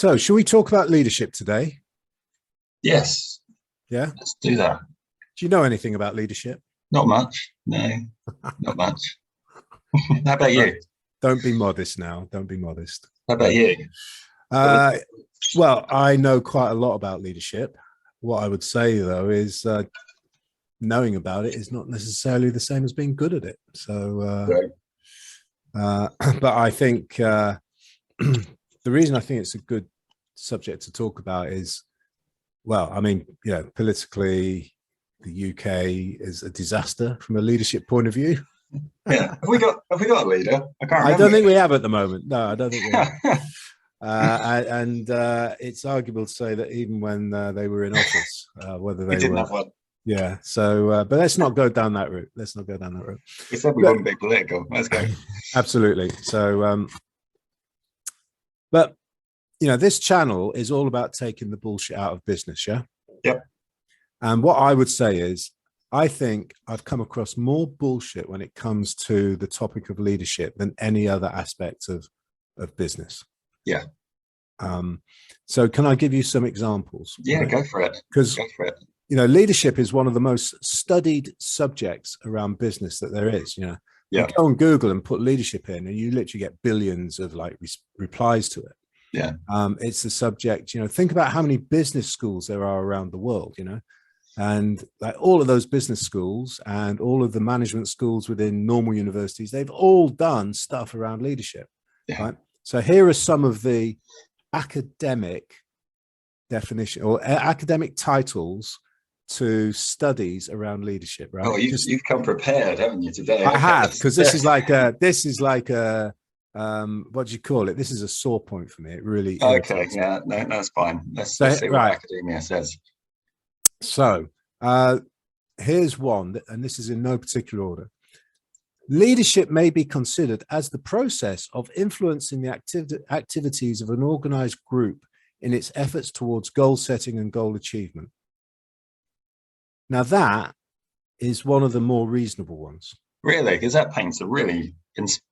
So, shall we talk about leadership today? Yes, Yeah. let's do that. Do you know anything about leadership? Not much. No, not much. How about Don't you? don't be modest now. Don't be modest. How about No. you? What Uh, well, I know quite a lot about leadership. What I would say, though, is knowing about it is not necessarily the same as being good at it. So, right. but I think the reason I think it's a good subject to talk about is, well, I mean, politically, the UK is a disaster from a leadership point of view. Yeah. Have we got a leader? I can't I don't remember. think we have at the moment. No, I don't think we have. And it's arguable to say that even when they were in office, whether We they didn't were, have one. yeah. So, but let's not go down that route. Let's not go down that route. We said we But, wouldn't be political. Let's go. absolutely. So, but this channel is all about taking the bullshit out of business. Yeah. Yep. And what I would say is, I think I've come across more bullshit when it comes to the topic of leadership than any other aspect of business. Yeah. So can I give you some examples? Yeah, right? go for it. Because Go for it. leadership is one of the most studied subjects around business that there is. You Yeah. go on Google and put leadership in, and you literally get billions of replies to it. Yeah. It's the subject. Think about how many business schools there are around the world. And like all of those business schools and all of the management schools within normal universities, they've all done stuff around leadership. Yeah. Right. So here are some of the academic definition or academic titles to studies around leadership. Right. Oh, you've come prepared, haven't you, today? I Okay, have, because this is like a what do you call it? This is a sore point for me. It really Okay, irritates me. yeah, no, that's fine. Let's So, see what right. academia says. So here's one, and this is in no particular order. Leadership may be considered as the process of influencing the activities of an organized group in its efforts towards goal setting and goal achievement. Now, that is one of the more reasonable ones. Really? Because that paints a really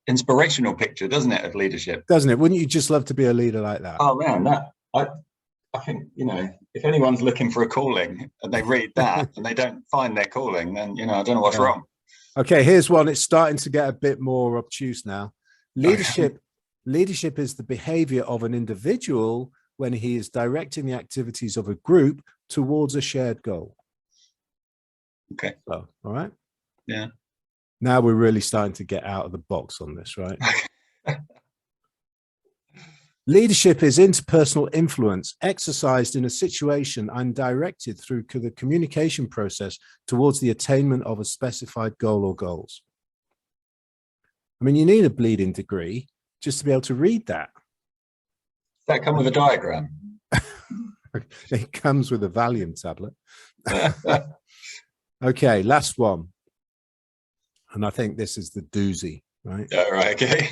inspirational picture, doesn't it, of leadership? Doesn't it? Wouldn't you just love to be a leader like that? Oh, man, I think, if anyone's looking for a calling and they read that and they don't find their calling, then, I don't know what's wrong. Okay, here's one. It's starting to get a bit more obtuse now. Leadership is the behavior of an individual when he is directing the activities of a group towards a shared goal. Okay. So, all right. Yeah. Now we're really starting to get out of the box on this, right? Leadership is interpersonal influence exercised in a situation and directed through the communication process towards the attainment of a specified goal or goals. I mean, you need a bleeding degree just to be able to read that. Does that come with a diagram? It comes with a Valium tablet. Okay, last one. And I think this is the doozy, right? All right, okay.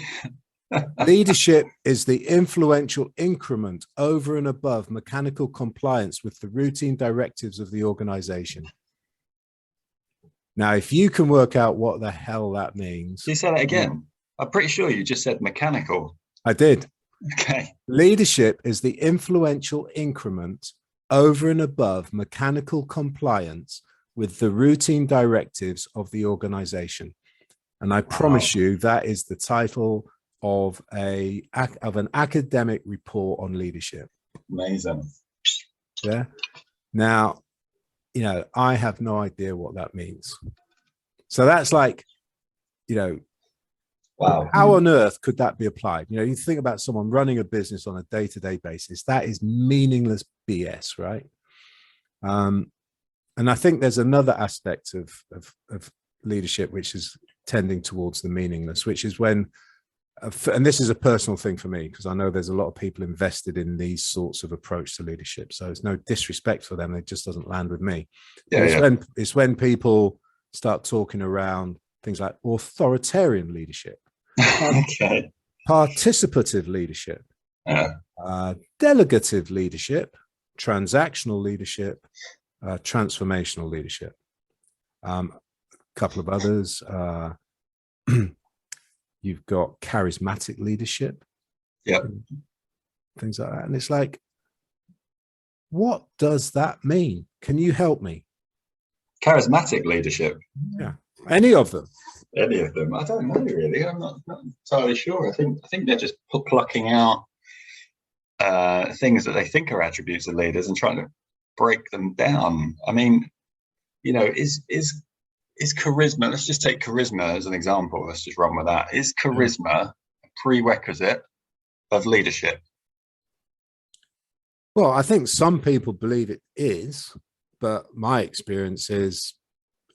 Leadership is the influential increment over and above mechanical compliance with the routine directives of the organization. Now, if you can work out what the hell that means. Can you say that again? I'm pretty sure you just said mechanical. I did. Okay. Leadership is the influential increment over and above mechanical compliance with the routine directives of the organization. And I promise you that is the title of an academic report on leadership. Amazing. Yeah. Now, I have no idea what that means. So that's like, wow. How on earth could that be applied? You think about someone running a business on a day-to-day basis. That is meaningless BS, right? And I think there's another aspect of leadership which is tending towards the meaningless, which is when, and this is a personal thing for me, because I know there's a lot of people invested in these sorts of approach to leadership. So it's no disrespect for them. It just doesn't land with me. Yeah, it's when people start talking around things like authoritarian leadership, okay. participative leadership, delegative leadership, transactional leadership, transformational leadership. A couple of others. You've got charismatic leadership. Yep. things like that. And it's like, what does that mean? Can you help me? Charismatic leadership. Yeah. Any of them? Any of them? I don't know really. I'm not entirely sure. I think they're just plucking out things that they think are attributes of leaders and trying to break them down. I mean, you know, is charisma? Let's just take charisma as an example. Let's just run with that. Is charisma a prerequisite of leadership? Well, I think some people believe it is, but my experience is,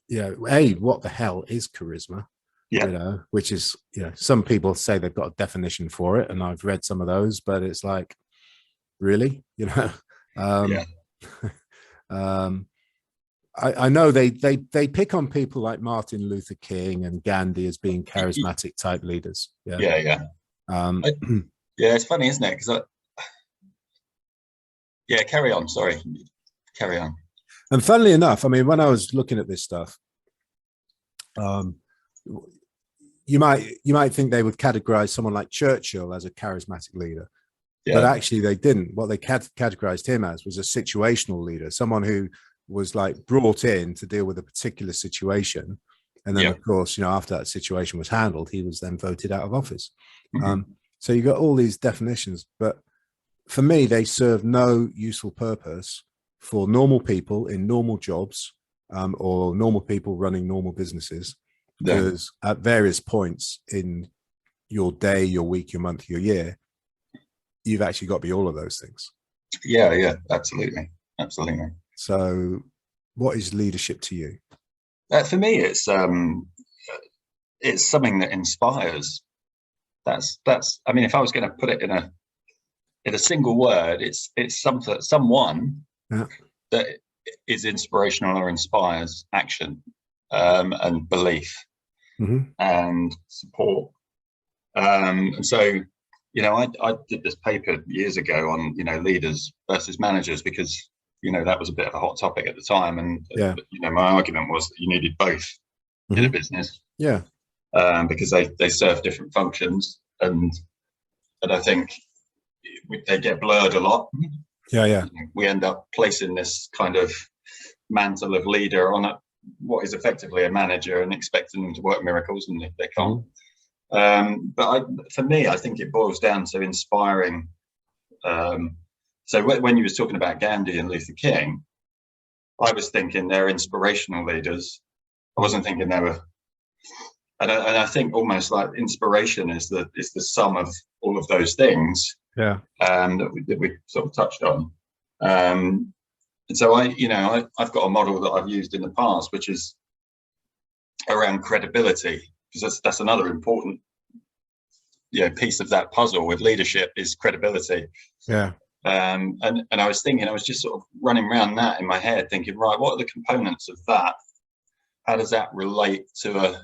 you know, what the hell is charisma? Yeah. You know, which is, you know, some people say they've got a definition for it, and I've read some of those, but it's like, really, you know. I know they pick on people like Martin Luther King and Gandhi as being charismatic type leaders. Yeah. It's funny, isn't it? Because carry on. Sorry, carry on. And funnily enough, I mean, when I was looking at this stuff, you might think they would categorize someone like Churchill as a charismatic leader, but actually they didn't. What they categorized him as was a situational leader, someone who was like brought in to deal with a particular situation, and then of course, you know, after that situation was handled, he was then voted out of office. So you got all these definitions, but for me, they serve no useful purpose for normal people in normal jobs, or normal people running normal businesses, because at various points in your day, your week, your month, your year, you've actually got to be all of those things. Yeah, absolutely. So what is leadership to you? For me, it's something that inspires. That's I mean, if I was going to put it in a single word, it's someone that is inspirational or inspires action, and belief, and support. And so, you know, I did this paper years ago on, you know, leaders versus managers, because, you know, that was a bit of a hot topic at the time. And, you know, my argument was that you needed both in a business. Because they serve different functions. And I think they get blurred a lot. We end up placing this kind of mantle of leader on what is effectively a manager and expecting them to work miracles, and they can't. But for me, I think it boils down to inspiring. So when you was talking about Gandhi and Luther King, I was thinking they're inspirational leaders. I wasn't thinking they were. And I think almost like inspiration is the sum of all of those things. That we sort of touched on. And so I've got a model that I've used in the past, which is around credibility, because that's another important, you know, piece of that puzzle with leadership is credibility. And I was just sort of running around that in my head, thinking, right, what are the components of that? How does that relate to a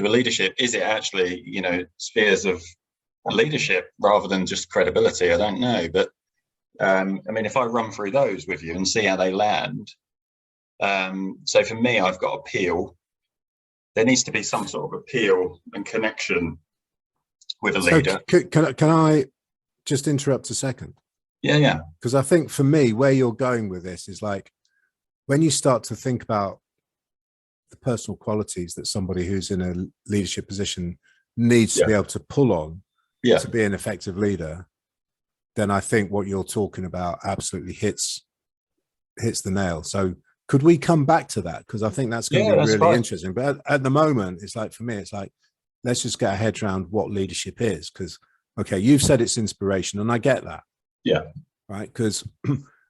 leadership? Is it actually, you know, spheres of leadership rather than just credibility? I don't know, but I mean, if I run through those with you and see how they land. So for me, I've got appeal. There needs to be some sort of appeal and connection with a leader. Can I just interrupt a second? Because I think for me, where you're going with this is like, when you start to think about the personal qualities that somebody who's in a leadership position needs to be able to pull on to be an effective leader, then I think what you're talking about absolutely hits the nail. So could we come back to that? Because I think that's going to be really interesting. But at the moment, it's like, for me, it's like, let's just get our heads around what leadership is. Because, okay, you've said it's inspiration, and I get that. Right. Because,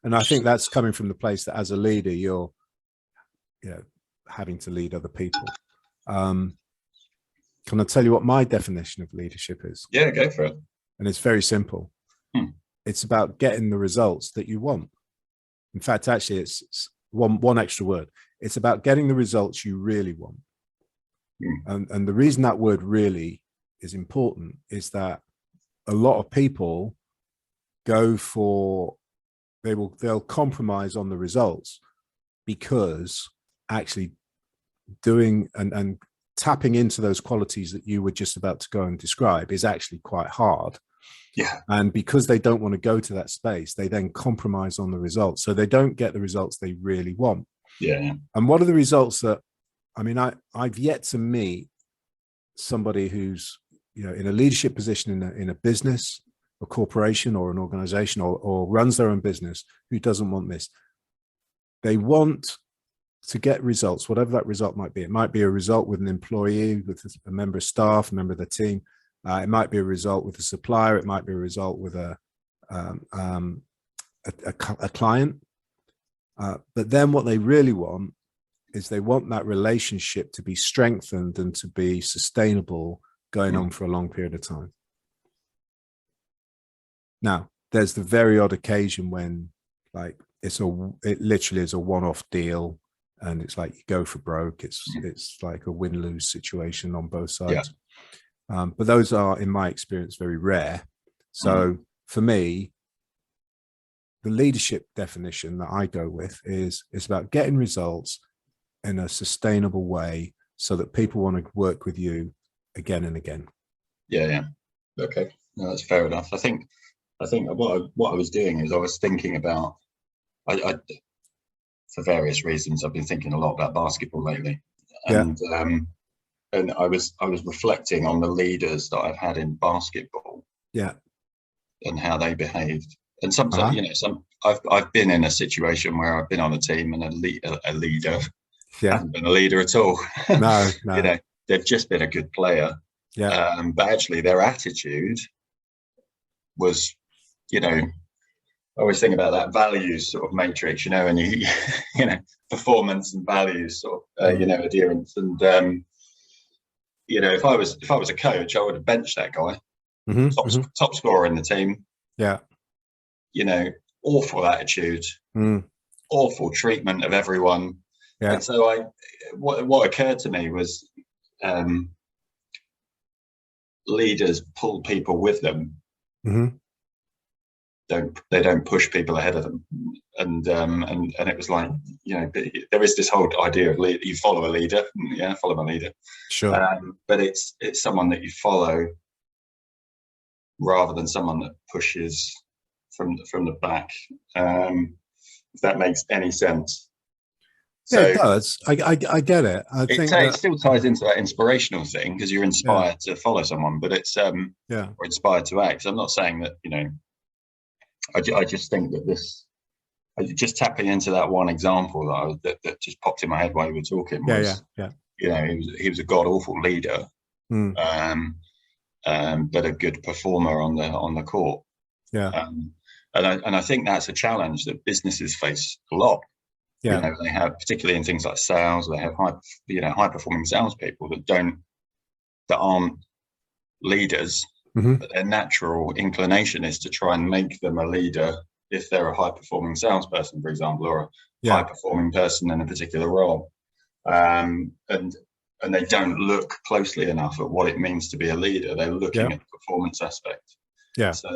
and I think that's coming from the place that as a leader, you're, you know, having to lead other people. Can I tell you what my definition of leadership is? Yeah, go for it. And it's very simple. It's about getting the results that you want. In fact, actually, it's one extra word. It's about getting the results you really want. And the reason that word really is important is that a lot of people they'll compromise on the results, because actually doing and tapping into those qualities that you were just about to go and describe is actually quite hard. Yeah. And because they don't want to go to that space, they then compromise on the results. So they don't get the results they really want. Yeah. And what are the results that, I mean, I've yet to meet somebody who's, you know, in a leadership position in a business, a corporation or an organization, or runs their own business, who doesn't want this. They want to get results, whatever that result might be. It might be a result with an employee, with a member of staff, a member of the team. It might be a result with a supplier. It might be a result with a client. But then what they really want is they want that relationship to be strengthened and to be sustainable, going on for a long period of time. Now, there's the very odd occasion when, like, it literally is a one-off deal, and it's like you go for broke. It's like a win-lose situation on both sides. Yeah. But those are, in my experience, very rare. So for me, the leadership definition that I go with is about getting results in a sustainable way so that people want to work with you again and again. Yeah. Okay. No, that's fair enough. I think what I was doing is I was thinking about, I for various reasons, I've been thinking a lot about basketball lately. And and I was reflecting on the leaders that I've had in basketball. Yeah. And how they behaved. And sometimes, you know, I've been in a situation where I've been on a team and a leader hasn't been a leader at all. No. You know, they've just been a good player. Yeah. But actually their attitude was, you know, I always think about that values sort of matrix, you know, and you know, performance and values sort of, you know, adherence. And, you know, if I was a coach, I would have benched that guy. Top scorer in the team. Yeah. You know, awful attitude, awful treatment of everyone. Yeah. And so what occurred to me was leaders pull people with them. They don't push people ahead of them. And it was like, you know, there is this whole idea of you follow a leader. Yeah, follow my leader. Sure. But it's someone that you follow rather than someone that pushes from the back, if that makes any sense. So, yeah, it does. I get it. I think it still ties into that inspirational thing, because you're inspired to follow someone, but it's or inspired to act. So I'm not saying that, you know, I just think that just tapping into that one example that just popped in my head while you were talking was, you know, he was a god awful leader, but a good performer on the court. Yeah. And I think that's a challenge that businesses face a lot. Yeah. You know, they have, particularly in things like sales, they have high performing salespeople that aren't leaders, but their natural inclination is to try and make them a leader if they're a high performing salesperson, for example, or a high performing person in a particular role. And they don't look closely enough at what it means to be a leader. They're looking at the performance aspect. Yeah. So I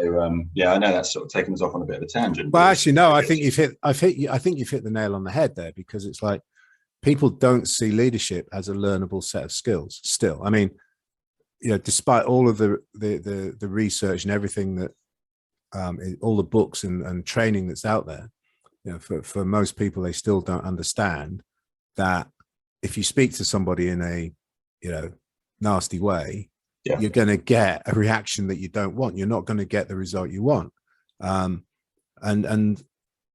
know that's sort of taken us off on a bit of a tangent. Well, actually, no, I think you've hit the nail on the head there, because it's like people don't see leadership as a learnable set of skills. Still, I mean, you know, despite all of the research and everything that all the books and training that's out there, you know, for most people, they still don't understand that if you speak to somebody in a, you know, nasty way, you're going to get a reaction that you don't want. You're not going to get the result you want. And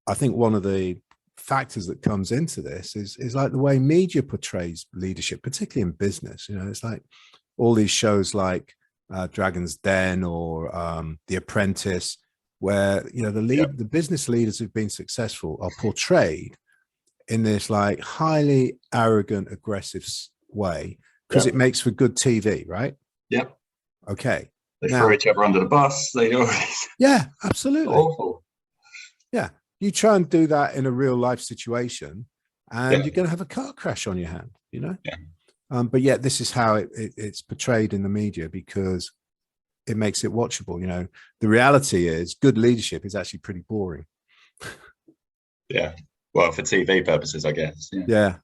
I think one of the factors that comes into this is like the way media portrays leadership, particularly in business. You know, it's like all these shows like Dragon's Den or The Apprentice, where, you know, the business leaders who've been successful are portrayed in this like highly arrogant, aggressive way, because it makes for good TV, right? Yep. Okay. They throw each other under the bus. They always. Yeah, absolutely. Awful. Yeah. You try and do that in a real life situation, and you're going to have a car crash on your hand, you know? Yeah. But yet this is how it's portrayed in the media, because it makes it watchable. You know, the reality is good leadership is actually pretty boring. Yeah. Well, for TV purposes, I guess. Yeah.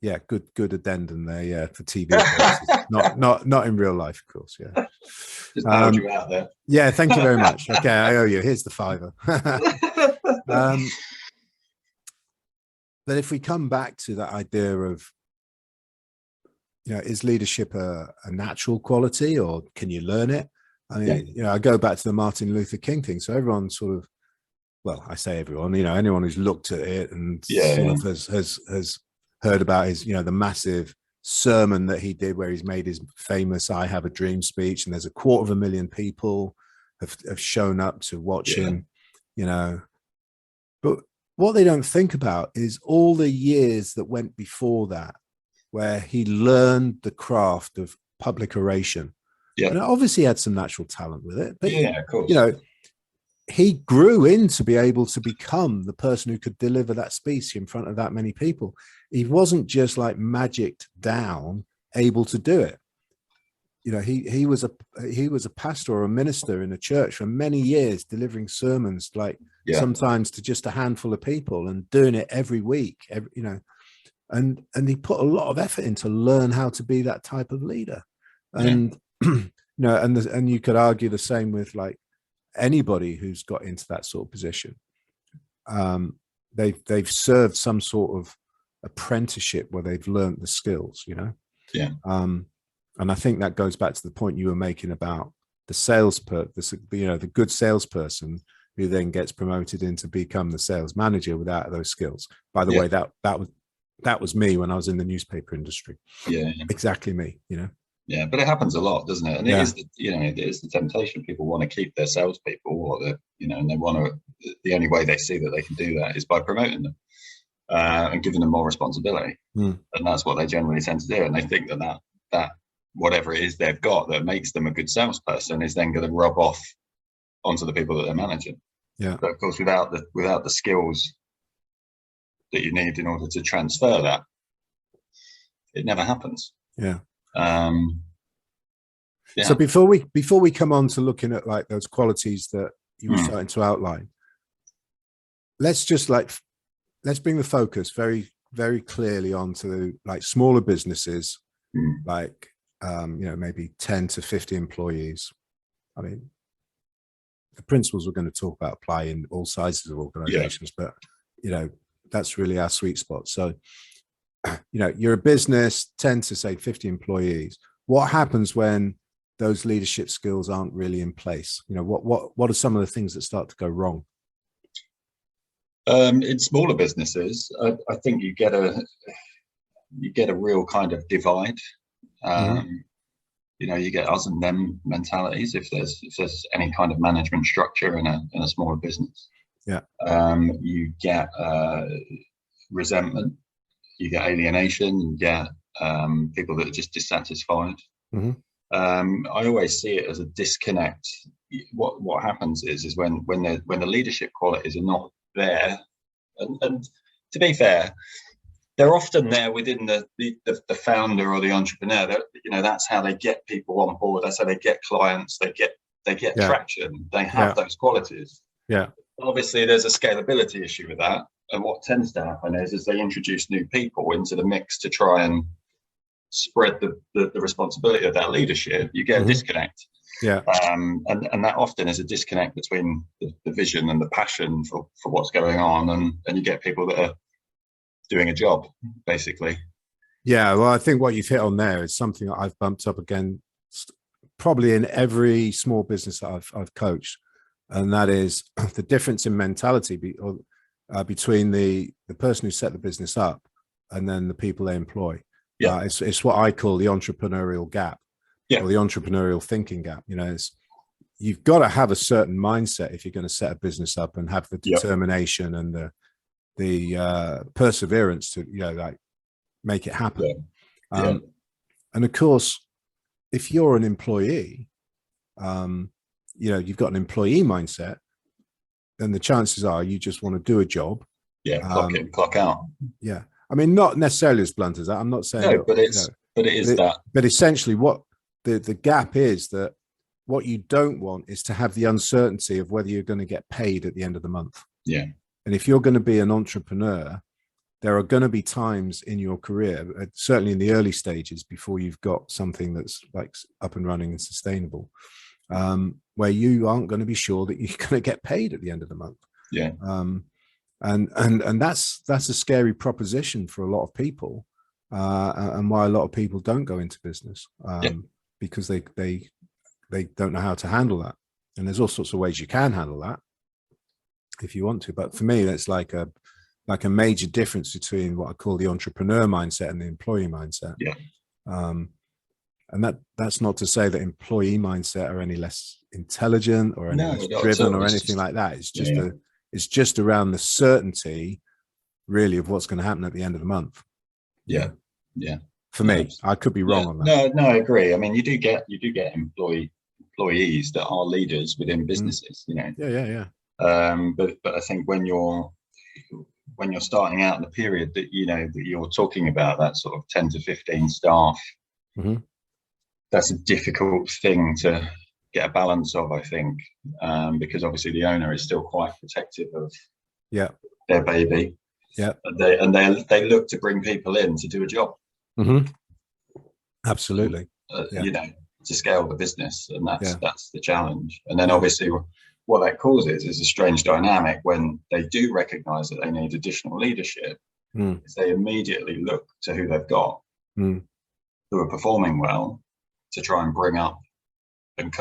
Yeah, good addendum there. Yeah, for TV purposes, not in real life, of course. Yeah. Just bailed you out there. Yeah, thank you very much. Okay, I owe you. Here's the fiver. But if we come back to that idea of, is leadership a natural quality, or can you learn it? I mean, I go back to the Martin Luther King thing. So everyone sort of, well, I say everyone, anyone who's looked at it and sort of has heard about his, the massive sermon that he did where he's made his famous "I Have a Dream" speech, and there's 250,000 people have shown up to watch him, but what they don't think about is all the years that went before that, where he learned the craft of public oration. And obviously he had some natural talent with it, but of course. He grew in to be able to become the person who could deliver that speech in front of that many people. He wasn't just like magicked down, able to do it. He was a pastor or a minister in a church for many years, delivering sermons sometimes to just a handful of people and doing it every week, and he put a lot of effort in to learn how to be that type of leader. And and you could argue the same with like anybody who's got into that sort of position. They've served some sort of apprenticeship where they've learned the skills, and I think that goes back to the point you were making about the good salesperson who then gets promoted into become the sales manager without those skills. By the way, that was me when I was in the newspaper industry. Exactly me. Yeah, but it happens a lot, doesn't it? And it is, it is the temptation. People want to keep their salespeople, or and they want to. The only way they see that they can do that is by promoting them and giving them more responsibility, and that's what they generally tend to do. And they think that whatever it is they've got that makes them a good salesperson is then going to rub off onto the people that they're managing. Yeah. But of course, without the skills that you need in order to transfer that, it never happens. Yeah. So before we come on to looking at like those qualities that you were starting to outline, let's bring the focus very, very clearly onto like smaller businesses, like maybe 10 to 50 employees. I mean, the principles we're going to talk about apply in all sizes of organizations, but that's really our sweet spot. So you're a business 10 to say 50 employees. What happens when those leadership skills aren't really in place? What are some of the things that start to go wrong? In smaller businesses, I think you get a real kind of divide. You get us and them mentalities if there's any kind of management structure in a smaller business. You get resentment, you get alienation, you get people that are just dissatisfied. I always see it as a disconnect. What happens is when the leadership qualities are not there, and to be fair, they're often there within the founder or the entrepreneur. That's how they get people on board. That's how they get clients. They get traction. They have those qualities. Obviously, there's a scalability issue with that. And what tends to happen is they introduce new people into the mix to try and spread the responsibility of that leadership. You get a disconnect. And that often is a disconnect between the vision and the passion for what's going on, and you get people that are doing a job, basically. Well, I think what you've hit on there is something that I've bumped up against probably in every small business that I've coached, and that is the difference in mentality between the person who set the business up and then the people they employ. It's what I call the entrepreneurial gap, or the entrepreneurial thinking gap. You've got to have a certain mindset if you're going to set a business up and have the determination and the perseverance to make it happen. And of course, if you're an employee, you've got an employee mindset, then the chances are you just want to do a job. Clock in, clock out. I mean, not necessarily as blunt as that. I'm not saying but it is that. But essentially what the gap is, that what you don't want is to have the uncertainty of whether you're going to get paid at the end of the month. And if you're going to be an entrepreneur, there are going to be times in your career, certainly in the early stages, before you've got something that's like up and running and sustainable, where you aren't going to be sure that you're going to get paid at the end of the month. Yeah. And that's a scary proposition for a lot of people, and why a lot of people don't go into business, because they don't know how to handle that. And there's all sorts of ways you can handle that if you want to. But for me, that's like a major difference between what I call the entrepreneur mindset and the employee mindset. Yeah. And that's not to say that employee mindset are any less intelligent or any less not at driven all. or It's anything just- like that. It's just it's just around the certainty, really, of what's going to happen at the end of the month. Yeah. For me, I could be wrong on that. No, I agree. I mean, you do get employees that are leaders within businesses, you know. Yeah. But I think when you're starting out in the period that you're talking about, that sort of 10 to 15 staff, that's a difficult thing to get a balance of, I think, because obviously the owner is still quite protective of their baby. Yeah. And they look to bring people in to do a job. Absolutely. To scale the business, and that's the challenge. And then obviously what that causes is a strange dynamic when they do recognize that they need additional leadership. Is they immediately look to who they've got, who are performing well, to try and bring up and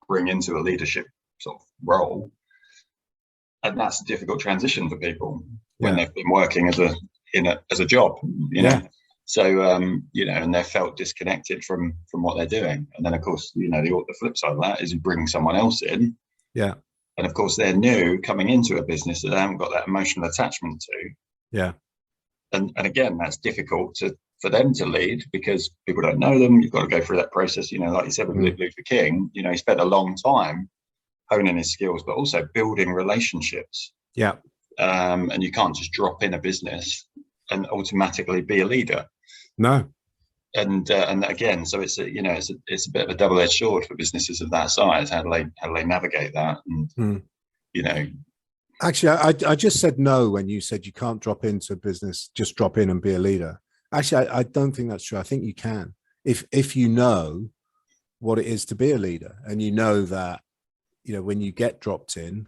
bring into a leadership sort of role. And that's a difficult transition for people when they've been working as a job, you know. So and they're felt disconnected from what they're doing. And then of course, the flip side of that is you bring someone else in. Yeah. And of course they're new coming into a business that they haven't got that emotional attachment to. Yeah. And again, that's difficult for them to lead because people don't know them. You've got to go through that process, like you said with Luther King, he spent a long time honing his skills, but also building relationships. Yeah. And you can't just drop in a business and automatically be a leader. No. And again, so it's a bit of a double-edged sword for businesses of that size. How do they navigate that? And Actually, I just said no when you said you can't drop into a business, just drop in and be a leader. Actually, I don't think that's true. I think you can, if you know what it is to be a leader, and you know that when you get dropped in,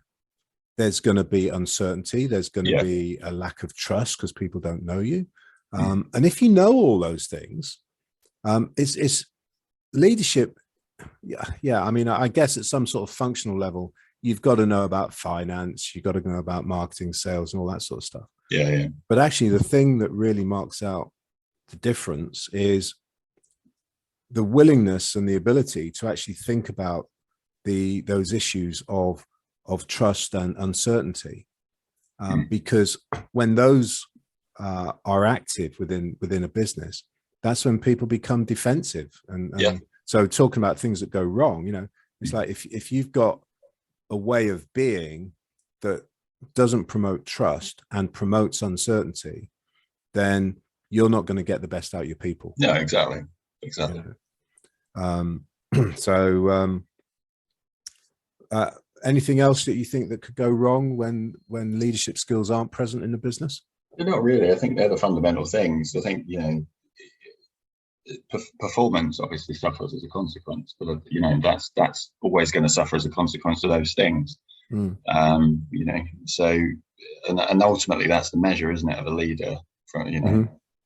there's going to be uncertainty. There's going to be a lack of trust because people don't know you. And if you know all those things, it's leadership. Yeah. I mean, I guess at some sort of functional level, you've got to know about finance. You've got to know about marketing, sales, and all that sort of stuff. Yeah. But actually, the thing that really marks out the difference is the willingness and the ability to actually think about those issues of trust and uncertainty, because when those are active within a business, that's when people become defensive. And so talking about things that go wrong, it's like if you've got a way of being that doesn't promote trust and promotes uncertainty, then you're not going to get the best out of your people. No, exactly. Anything else that you think that could go wrong when leadership skills aren't present in the business? Not really. I think they're the fundamental things. I think performance obviously suffers as a consequence, but that's always going to suffer as a consequence of those things. So and ultimately that's the measure, isn't it, of a leader?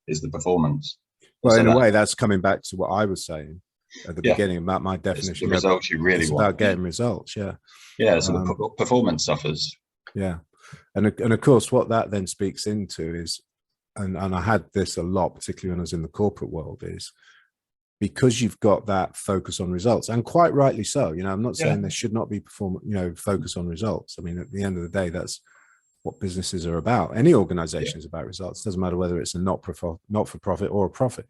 Is the performance. Well, so in a way, that's coming back to what I was saying at the beginning about my definition. It's the results you really want. About getting results. So the performance suffers. And of course what that then speaks into is, and I had this a lot, particularly when I was in the corporate world, is because you've got that focus on results, and quite rightly so. I'm not saying there should not be focus on results. I mean, at the end of the day, that's what businesses are about. Any organization is about results. It doesn't matter whether it's a not-for-profit or a profit,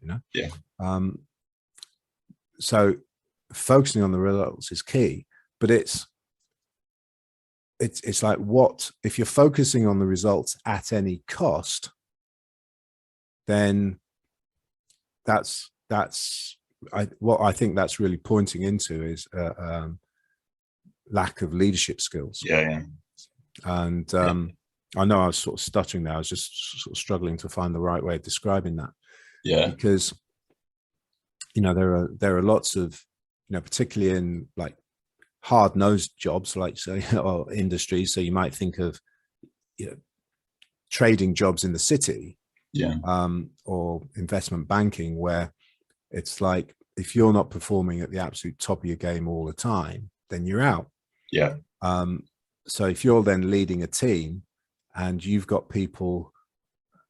So focusing on the results is key, but it's like, what if you're focusing on the results at any cost, then what I think that's really pointing into is lack of leadership skills. And I know I was sort of stuttering there. I was just sort of struggling to find the right way of describing that. Yeah. Because, you know, there are lots of, you know, particularly in like hard-nosed jobs, like, say, or industries. So you might think of, you know, trading jobs in the city, Yeah. or investment banking, where it's like, if you're not performing at the absolute top of your game all the time, then you're out. Yeah. So if you're then leading a team and you've got people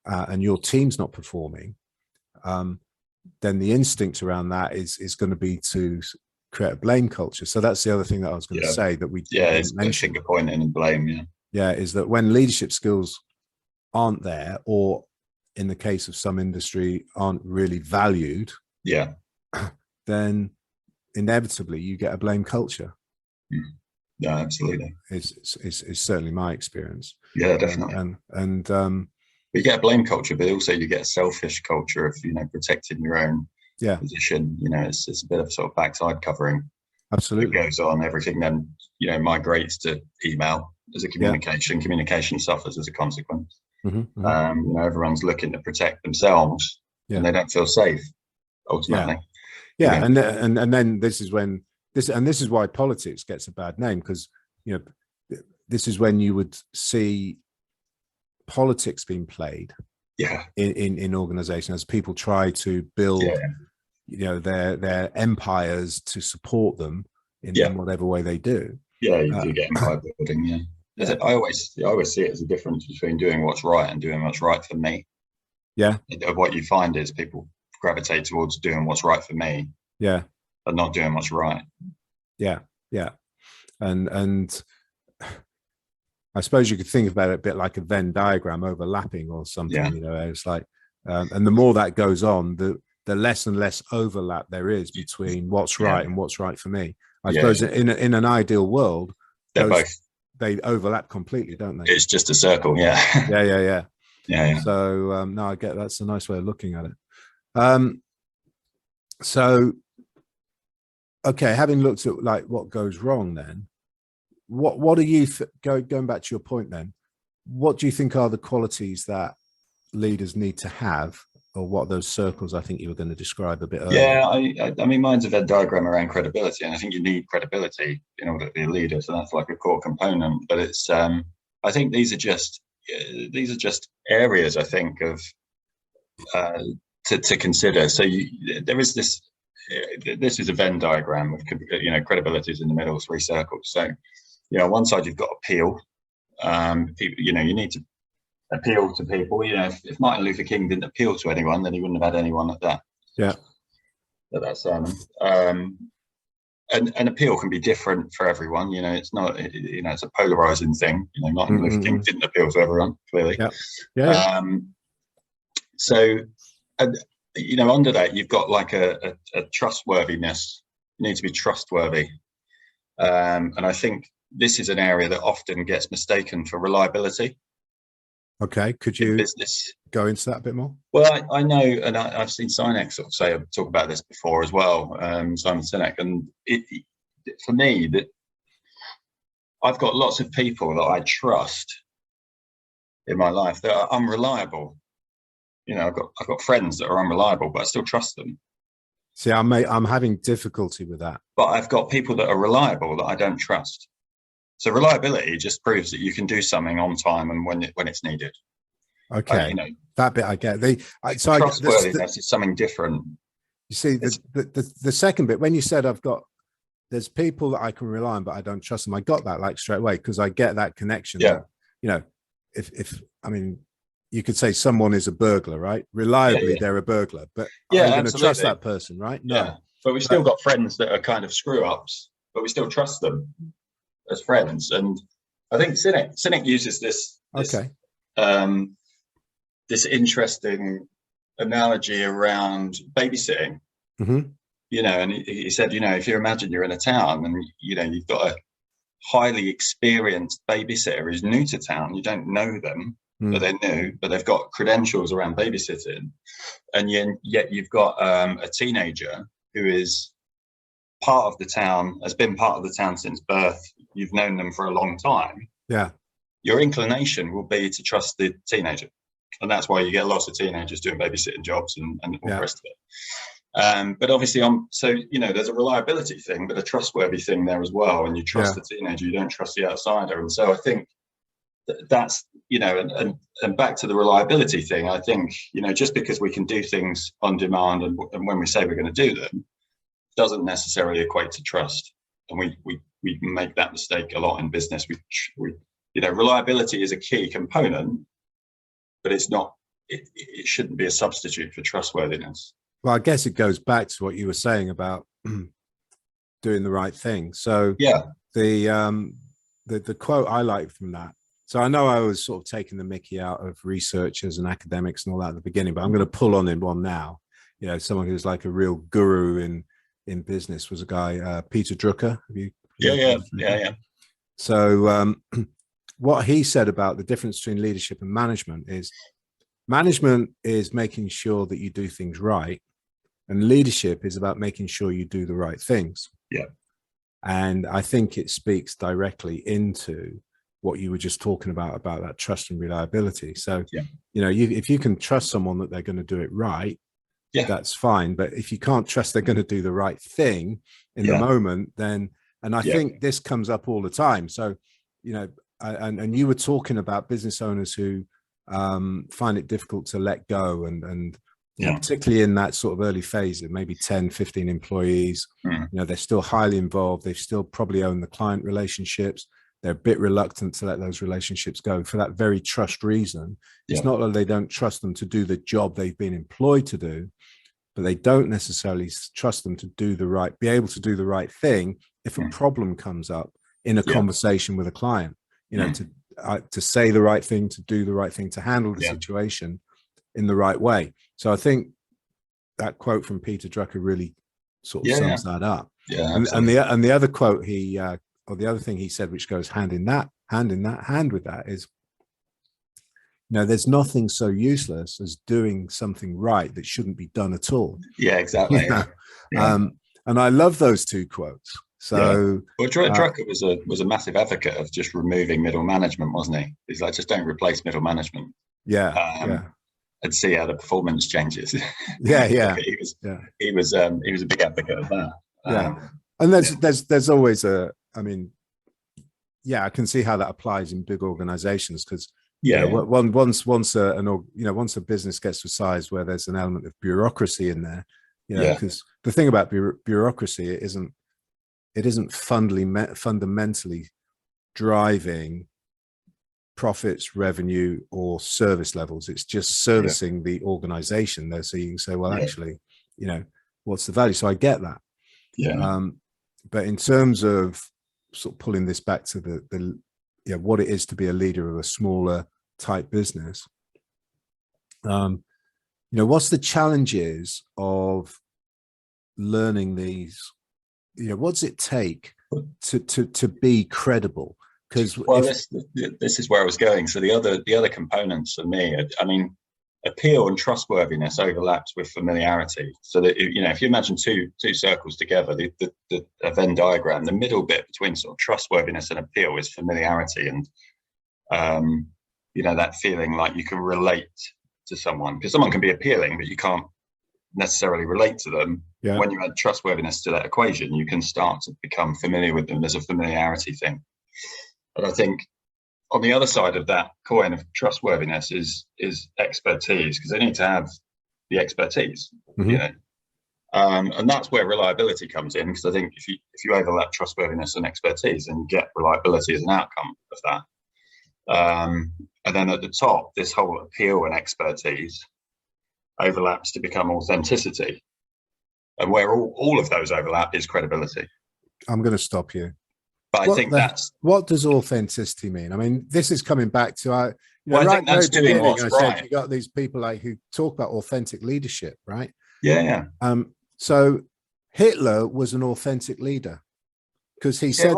and your team's not performing, then the instinct around that is going to be to create a blame culture. So that's the other thing that I was going to say that we it's didn't mention. finger pointing and blame. Yeah, is that when leadership skills aren't there, or in the case of some industry aren't really valued, then inevitably you get a blame culture. Yeah, absolutely. Is certainly my experience. Yeah, definitely. And you get a blame culture, but also you get a selfish culture of, you know, protecting your own position. You know, it's a bit of sort of backside covering. Absolutely. That goes on. Everything then, you know, migrates to email as a communication. Communication suffers as a consequence. You know, everyone's looking to protect themselves, and they don't feel safe ultimately. And then this is when this is why politics gets a bad name, because, you know, this is when you would see politics being played in organizations as people try to build you know, their empires to support them in whatever way they do. You do get empire building. I always see it as a difference between doing what's right and doing what's right for me. What you find is people gravitate towards doing what's right for me, but not doing what's right. And I suppose you could think about it a bit like a Venn diagram overlapping or something. You know, it's like, and the more that goes on, the less and less overlap there is between what's right and what's right for me. I suppose in an ideal world, they overlap completely, don't they? It's just a circle. Yeah. So no, I get that's a nice way of looking at it. So okay, having looked at like what goes wrong, then what are you going back to your point then, what do you think are the qualities that leaders need to have, or what are those circles I think you were going to describe a bit earlier? I mean, mine's a Venn diagram around credibility, and I think you need credibility in order to be a leader, so that's like a core component. But it's I think these are just areas, I think, of to consider. So there is this is a Venn diagram with, you know, credibility is in the middle, 3 circles. So, you know, on one side you've got appeal. You know, you need to appeal to people. You know, if Martin Luther King didn't appeal to anyone, then he wouldn't have had anyone at that sermon. And appeal can be different for everyone. You know, it's not, you know, it's a polarizing thing. You know, Martin Luther King didn't appeal to everyone, clearly. So, you know, under that you've got like a trustworthiness. You need to be trustworthy, and I think this is an area that often gets mistaken for reliability. Okay, could you go into that a bit more? Well, I know, and I've seen Sinek sort of talk about this before as well, Simon Sinek, and for me, that I've got lots of people that I trust in my life that are unreliable. You know, I've got friends that are unreliable, but I still trust them. See, I'm having difficulty with that. But I've got people that are reliable that I don't trust. So reliability just proves that you can do something on time and when it's needed. Okay, you know, that bit I get. Trustworthiness is something different. You see, the second bit, when you said there's people that I can rely on, but I don't trust them, I got that like straight away, because I get that connection. Yeah. You know, if I mean, you could say someone is a burglar, right? Reliably, they're a burglar, but are you going to trust that person, right? No. Yeah. But we've still got friends that are kind of screw ups, but we still trust them as friends. And I think Sinek uses this this interesting analogy around babysitting. You know, and he said, you know, if you imagine you're in a town and, you know, you've got a highly experienced babysitter who's new to town, you don't know them, but they're new, but they've got credentials around babysitting, and yet you've got a teenager who is part of the town, has been part of the town since birth. You've known them for a long time. Yeah. your inclination will be to trust the teenager. And that's why you get lots of teenagers doing babysitting jobs and all the rest of it. But obviously, there's a reliability thing, but a trustworthy thing there as well. And you trust the teenager, you don't trust the outsider. And so I think that's, and back to the reliability thing, I think, just because we can do things on demand and when we say we're going to do them, doesn't necessarily equate to trust. And we make that mistake a lot in business. Reliability is a key component, but it's not, it shouldn't be a substitute for trustworthiness. Well, I guess it goes back to what you were saying about doing the right thing. So the quote I like from that. So I know I was sort of taking the mickey out of researchers and academics and all that at the beginning, but I'm going to pull on in one now. Someone who's like a real guru in business was a guy, Peter Drucker. Have you? Yeah. So what he said about the difference between leadership and management is making sure that you do things right, and leadership is about making sure you do the right things. Yeah. And I think it speaks directly into what you were just talking about that trust and reliability. So, if you can trust someone that they're going to do it right, that's fine. But if you can't trust they're going to do the right thing in the moment, then, and I think this comes up all the time. So, and you were talking about business owners who find it difficult to let go and particularly in that sort of early phase of maybe 10, 15 employees, they're still highly involved. They still probably own the client relationships. They're a bit reluctant to let those relationships go for that very trust reason. It's not that they don't trust them to do the job they've been employed to do, but they don't necessarily trust them to be able to do the right thing if a problem comes up in a conversation with a client, to say the right thing, to do the right thing, to handle the situation in the right way. So I think that quote from Peter Drucker really sort of sums that up. Yeah, and the other quote or the other thing he said, which goes hand with that, is, there's nothing so useless as doing something right that shouldn't be done at all. Yeah, exactly. And I love those two quotes. So, Drucker was a massive advocate of just removing middle management, wasn't he? He's like, just don't replace middle management. And see how the performance changes. He was a big advocate of that. And there's always I can see how that applies in big organizations, because once a business gets to a size where there's an element of bureaucracy in there, because the thing about bureaucracy, it isn't fundamentally driving profits, revenue, or service levels. It's just servicing the organization there. So you can say, well, actually, what's the value? So I get that. But in terms of sort of pulling this back to the what it is to be a leader of a smaller type business, what's the challenges of learning these? What's it take to be credible? Because this is where I was going. So the other components for me, appeal and trustworthiness overlaps with familiarity. So that if you imagine two circles together, the Venn diagram, the middle bit between sort of trustworthiness and appeal is familiarity, and that feeling like you can relate to someone, because someone can be appealing, but you can't necessarily relate to them. When you add trustworthiness to that equation, you can start to become familiar with them. There's a familiarity thing. And I think on the other side of that coin of trustworthiness is expertise, because they need to have the expertise, and that's where reliability comes in. Because I think if you overlap trustworthiness and expertise, and you get reliability as an outcome of that, and then at the top, this whole appeal and expertise overlaps to become authenticity, and where all of those overlap is credibility. I'm going to stop you. But I think what does authenticity mean? This is coming back to I think that's doing what's right. You got these people who talk about authentic leadership, right? So Hitler was an authentic leader, because he said,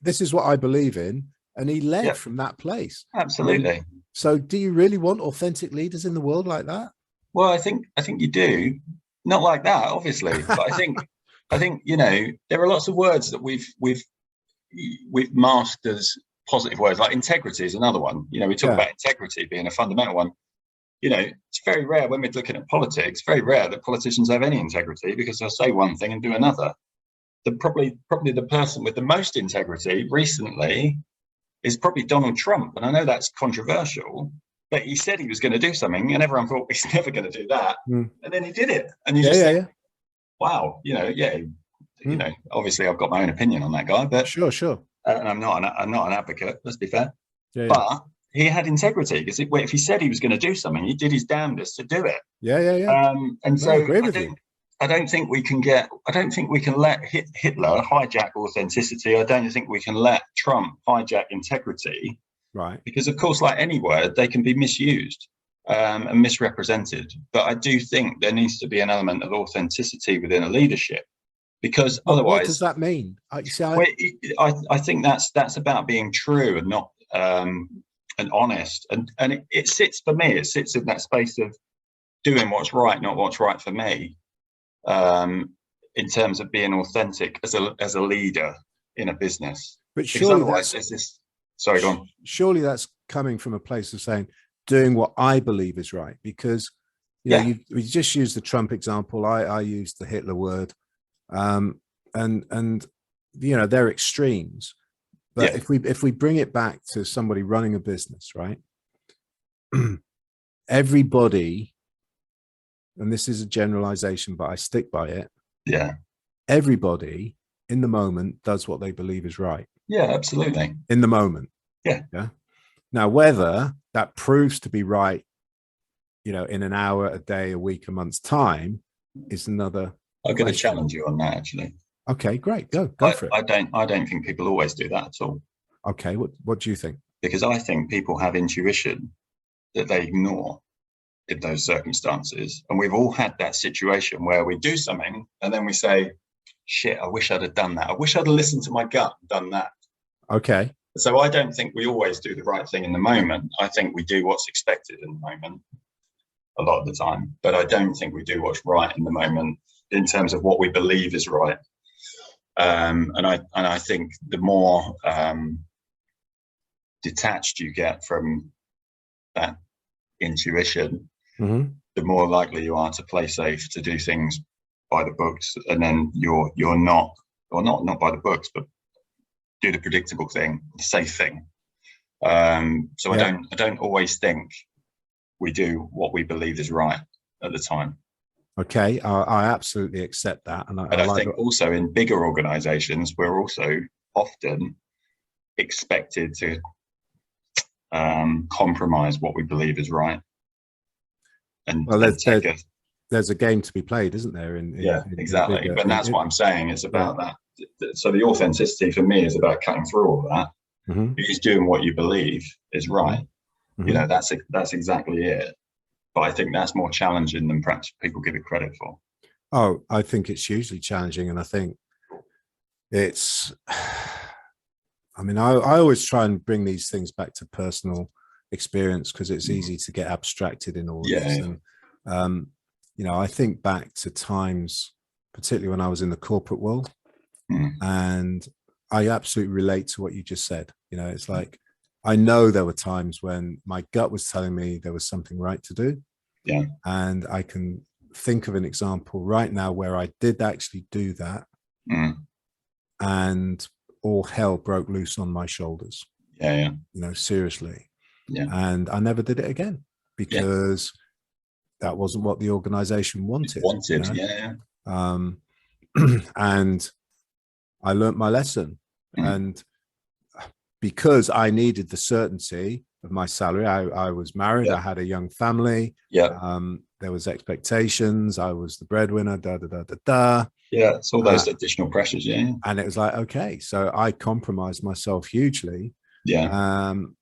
this is what I believe in, and he led from that place. Absolutely. So do you really want authentic leaders in the world like that? Well, I think you do. Not like that, obviously, but I think there are lots of words that we've masked as positive words, like integrity is another one. You know, we talk Yeah. about integrity being a fundamental one. You know, it's very rare when we're looking at politics, very rare that politicians have any integrity, because they'll say one thing and do another. Probably the person with the most integrity recently is probably Donald Trump. And I know that's controversial, but he said he was going to do something and everyone thought he's never going to do that. And then he did it. And you just think, wow, you know, obviously I've got my own opinion on that guy, but Sure. and I'm not an advocate, let's be fair. Yeah. But he had integrity, because if he said he was going to do something, he did his damnedest to do it. Yeah. And so I agree with you. I don't think we can let Hitler hijack authenticity. I don't think we can let Trump hijack integrity. Right. Because of course, like any word, they can be misused and misrepresented. But I do think there needs to be an element of authenticity within a leadership, because otherwise, what does that mean? I think that's about being true and not and honest. And it sits, for me, it sits in that space of doing what's right, not what's right for me. In terms of being authentic as a leader in a business. But surely otherwise there's this, sorry, go on. Surely that's coming from a place of saying, doing what I believe is right, because you know, we just used the Trump example. I used the Hitler word, and you know, they're extremes. But if we bring it back to somebody running a business, right? Everybody, and this is a generalization, but I stick by it. Yeah. Everybody in the moment does what they believe is right. Yeah, absolutely. In the moment. Yeah. Now, whether that proves to be right, you know, in an hour, a day, a week, a month's time is another. I'm going to challenge you on that, actually. Okay, great. Go for it. I don't think people always do that at all. Okay. What do you think? Because I think people have intuition that they ignore in those circumstances. And we've all had that situation where we do something and then we say, shit, I wish I'd have done that. I wish I'd have listened to my gut and done that. Okay. So I don't think we always do the right thing in the moment. I think we do what's expected in the moment a lot of the time, but I don't think we do what's right in the moment in terms of what we believe is right. And I think the more detached you get from that intuition, the more likely you are to play safe, to do things by the books, and then you're not by the books, but do the predictable thing, the safe thing. So I don't always think we do what we believe is right at the time. Okay, I absolutely accept that, and I think also in bigger organizations, we're also often expected to compromise what we believe is right. And well, there's a game to be played, isn't there? Exactly. But that's what I'm saying. It's about that. So the authenticity for me is about cutting through all of that. Because doing what you believe is right. You know, that's exactly it. But I think that's more challenging than perhaps people give it credit for. Oh, I think it's hugely challenging, and I think it's. I mean, I always try and bring these things back to personal experience, because it's easy to get abstracted in all this. And you know, I think back to times, particularly when I was in the corporate world, and I absolutely relate to what you just said. You know, it's like, I know there were times when my gut was telling me there was something right to do. Yeah. And I can think of an example right now where I did actually do that. And all hell broke loose on my shoulders. Yeah. You know, seriously. Yeah. And I never did it again, because that wasn't what the organization wanted. You know? And I learned my lesson. And because I needed the certainty of my salary, I was married, I had a young family, there was expectations, I was the breadwinner, it's all those additional pressures. And it was like, okay, so I compromised myself hugely, and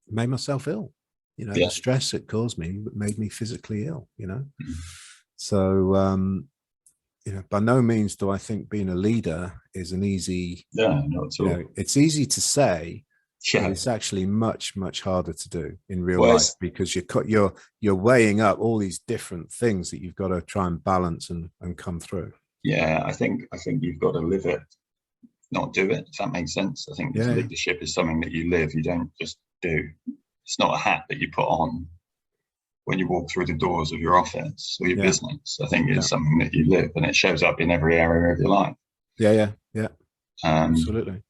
made myself ill. You know, the stress it caused me made me physically ill, you know. So you know, by no means do I think being a leader is an easy. Not at all. You know, it's easy to say, but it's actually much harder to do in real life, because you're weighing up all these different things that you've got to try and balance and come through. I think you've got to live it. not do it, if that makes sense. I think Yeah. leadership is something that you live, you don't just do. It's not a hat that you put on when you walk through the doors of your office or your business. I think it's something that you live, and it shows up in every area of your life. Yeah. Um, Absolutely.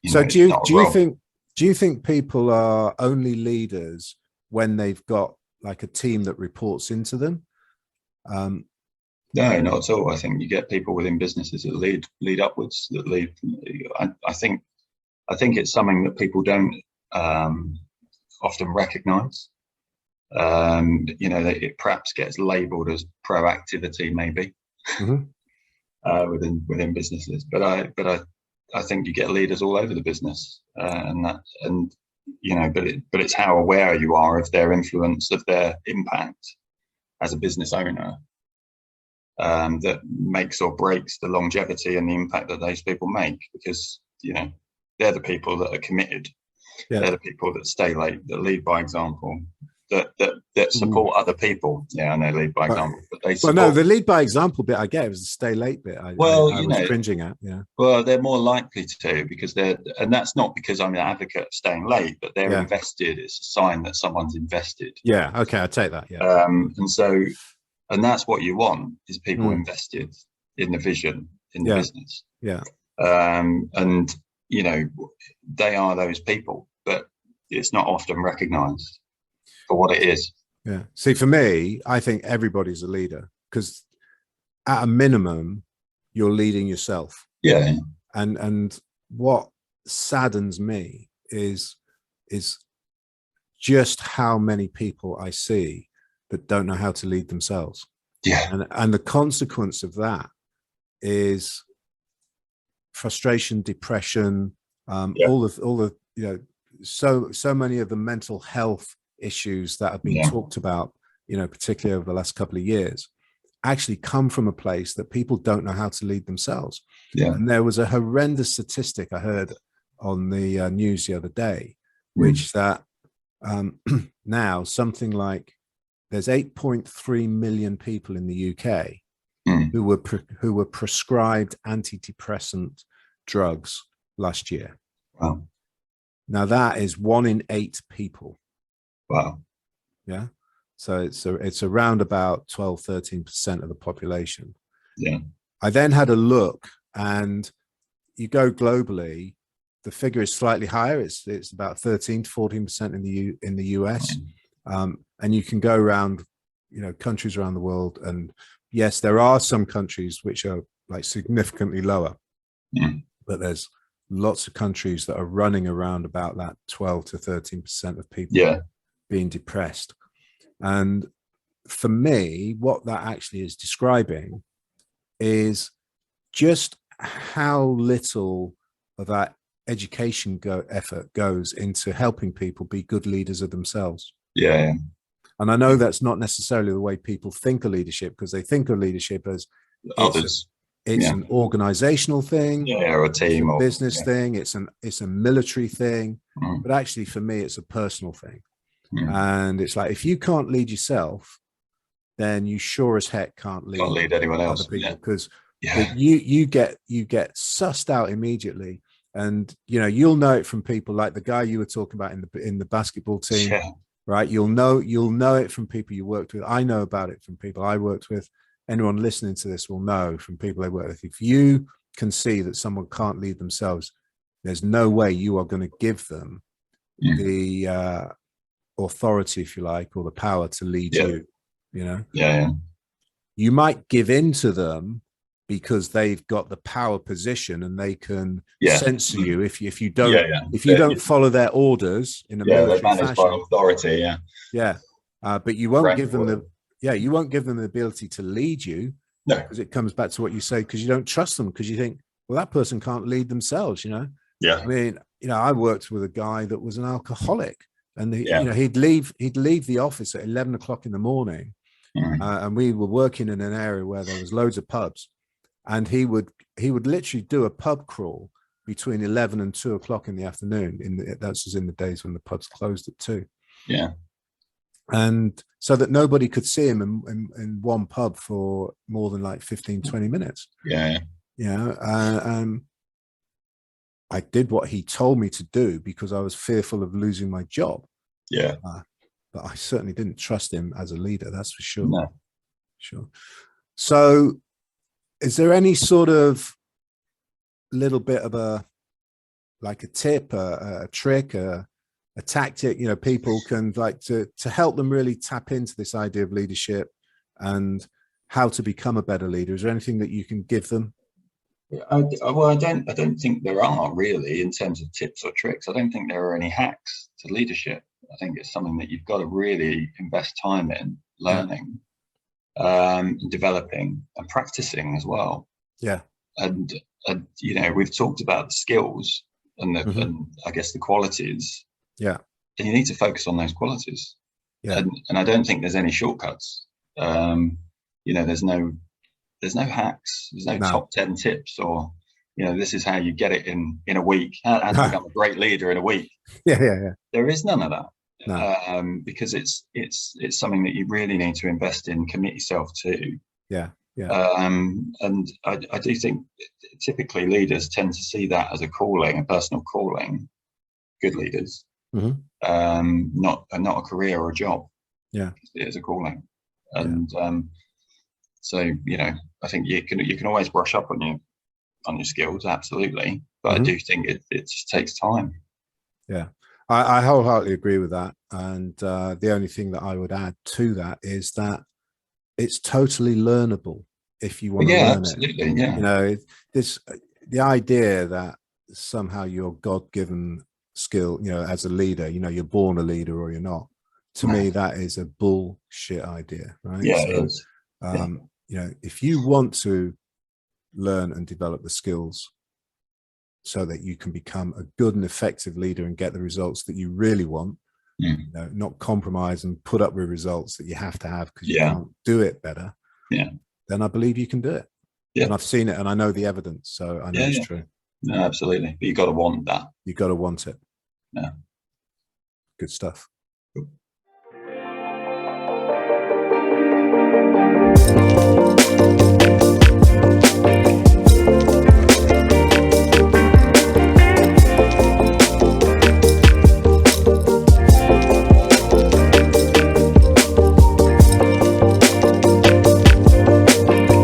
you So know, it's not a role. do you think people are only leaders when they've got like a team that reports into them? No, not at all. I think you get people within businesses that lead upwards, that lead. I think it's something that people don't often recognise. You know, that it perhaps gets labelled as proactivity, maybe within businesses. But I think you get leaders all over the business, and you know, but it's how aware you are of their influence, of their impact as a business owner. That makes or breaks the longevity and the impact that those people make, because, you know, they're the people that are committed. They're the people that stay late, that lead by example, that support other people. Yeah, I know, lead by example, but they support. Well, no, the lead by example bit I get was the stay late bit. I was cringing at. Yeah. Well, they're more likely to, because and that's not because I'm an advocate of staying late, but they're invested. It's a sign that someone's invested. Yeah. Okay, I take that. Yeah. And that's what you want, is people invested in the vision, in the business. Yeah. And, you know, they are those people, but it's not often recognized for what it is. Yeah. See, for me, I think everybody's a leader, because at a minimum, you're leading yourself. Yeah. And what saddens me is just how many people I see that don't know how to lead themselves. Yeah. And the consequence of that is frustration, depression, all the you know, so many of the mental health issues that have been talked about, you know, particularly over the last couple of years, actually come from a place that people don't know how to lead themselves. And there was a horrendous statistic I heard on the news the other day, which that now something like there's 8.3 million people in the UK who were prescribed antidepressant drugs last year. Wow. Now that is 1 in 8 people. Wow. Yeah. So it's around about 12-13% of the population. Yeah. I then had a look, and you go globally, the figure is slightly higher. It's about 13-14% in the US. And you can go around, you know, countries around the world, and yes, there are some countries which are like significantly lower, but there's lots of countries that are running around about that 12-13% of people being depressed. And for me, what that actually is describing is just how little of that education effort goes into helping people be good leaders of themselves. Yeah. And I know that's not necessarily the way people think of leadership, because they think of leadership as others. It's an organizational thing, or a team, it's a business thing, it's a military thing. But actually, for me, it's a personal thing. And it's like, if you can't lead yourself, then you sure as heck can't lead anyone else, other people, because you get sussed out immediately. And you know, you'll know it from people like the guy you were talking about in the basketball team, right? You'll know it from people you worked with. I know about it from people I worked with. Anyone listening to this will know from people they work with. If you can see that someone can't lead themselves, there's no way you are going to give them the authority, if you like, or the power to lead you. You know, you might give in to them because they've got the power position and they can censor you if you don't follow their orders in a military fashion. By authority, but you won't give them the ability to lead you, because it comes back to what you say, because you don't trust them, because you think, well, that person can't lead themselves, you know. I mean, you know, I worked with a guy that was an alcoholic, and you know, he'd leave the office at 11 o'clock in the morning, and we were working in an area where there was loads of pubs, and he would literally do a pub crawl between 11 and 2 o'clock in the afternoon. That's in the days when the pubs closed at 2. And so that nobody could see him in one pub for more than like 15-20 minutes. I did what he told me to do because I was fearful of losing my job. Yeah. But I certainly didn't trust him as a leader. That's for sure. No. Sure. So is there any sort of little bit of a tip, a trick, a tactic, people can like to help them really tap into this idea of leadership and how to become a better leader? Is there anything that you can give them? Well, I don't think there are really, in terms of tips or tricks. I don't think there are any hacks to leadership. I think it's something that you've got to really invest time in learning, developing, and practicing as well. Yeah. And we've talked about the skills and and I guess the qualities. Yeah. And you need to focus on those qualities. Yeah. And I don't think there's any shortcuts. There's no hacks, there's no top 10 tips, or this is how you get it in a week, how to become a great leader in a week. Yeah. There is none of that. No. Because it's something that you really need to invest in, commit yourself to. Yeah. And I do think typically leaders tend to see that as a calling, a personal calling. Good leaders, not a career or a job. Yeah, it is a calling. And so I think you can always brush up on your skills, absolutely, but I do think it just takes time. Yeah, I wholeheartedly agree with that. And the only thing that I would add to that is that it's totally learnable if you want to learn absolutely, it. Yeah. The idea that somehow your God-given skill, as a leader, you're born a leader or you're not. To me, that is a bullshit idea, right? Yeah, it is. If you want to learn and develop the skills so that you can become a good and effective leader and get the results that you really want, not compromise and put up with results that you have to have because you can't do it better, then I believe you can do it. And I've seen it and I know the evidence, so I know it's true. No, absolutely. But you got to want that. You got to want it. Yeah. Good stuff. Cool.